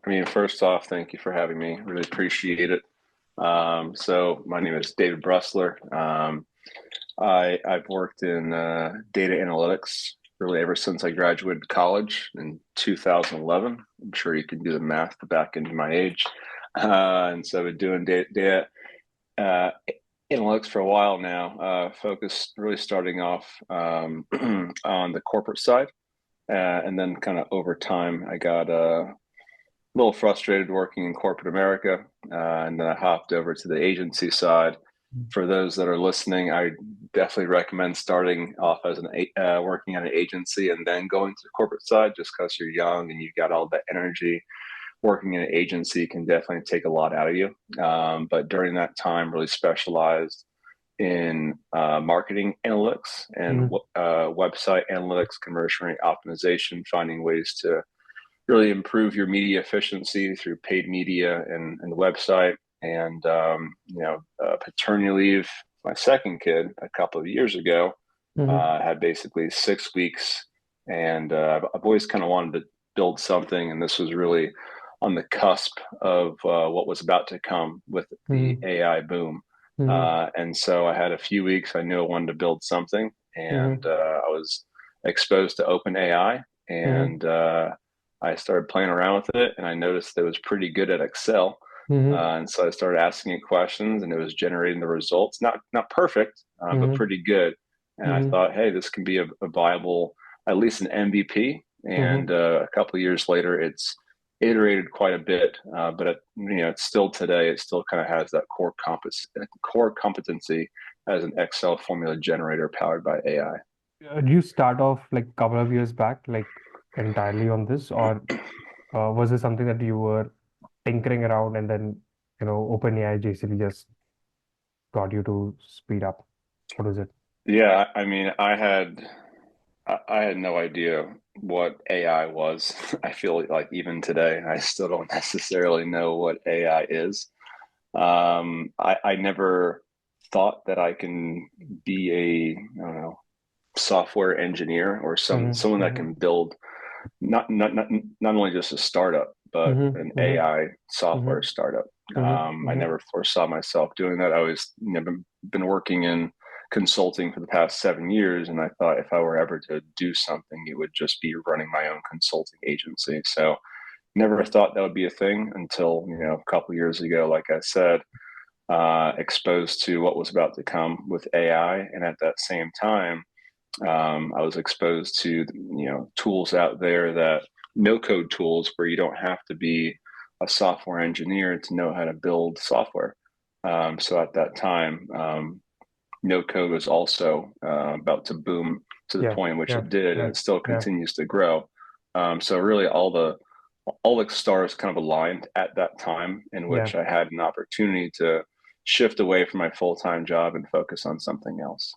I mean, first off, thank you for having me. Really appreciate it. So my name is David Bressler. I've worked in data analytics really ever since I graduated college in 2011. I'm sure you can do the math to back into my age. And so I've been doing data uh, analytics for a while now, focused really starting off on the corporate side. And then kind of over time, I got a little frustrated working in corporate America, and then I hopped over to the agency side. For those that are listening, I definitely recommend starting off as working at an agency and then going to the corporate side, just because you're young and you've got all that energy. Working in an agency can definitely take a lot out of you. But during that time, really specialized in marketing analytics and Mhm. website analytics, conversion rate optimization, finding ways to really improve your media efficiency through paid media and the website. And paternity leave. My second kid a couple of years ago Mhm. had basically 6 weeks, and I've always kind of wanted to build something, and this was really on the cusp of what was about to come with the Mhm. AI boom. Mhm. And so I had a few weeks. I knew I wanted to build something, and Mhm. I was exposed to open AI, Mhm. and I started playing around with it, and I noticed that it was pretty good at Excel. Mhm. And so I started asking it questions, and it was generating the results. Not perfect, but Mhm. pretty good. And I Mhm. thought, hey, this can be a viable, at least an MVP. And Mhm. a couple of years later, it's iterated quite a bit, but it's still today. It still kind of has that core competency as an Excel formula generator powered by AI. Do you start off like a couple of years back, like entirely on this, or was it something that you were tinkering around and then, OpenAI basically just got you to speed up? What is it? Yeah, I mean, I had no idea what AI was. I feel like even today, I still don't necessarily know what AI is. I never thought that I can be I don't know, software engineer or Mhm. someone that Mhm. can build not only just a startup, but Mhm. an Mhm. AI software Mhm. startup. Mhm. I Mhm. never foresaw myself doing that. I was been working in consulting for the past 7 years, and I thought if I were ever to do something, it would just be running my own consulting agency. So never thought that would be a thing until a couple of years ago, like I said, exposed to what was about to come with AI, and at that same time I was exposed to tools out there that no code tools where you don't have to be a software engineer to know how to build software. So at that time, no code was also about to boom to the Yeah. point in which Yeah. it did, and Yeah. it still Yeah. continues to grow. So really, all the stars kind of aligned at that time in Yeah. which I had an opportunity to shift away from my full time job and focus on something else.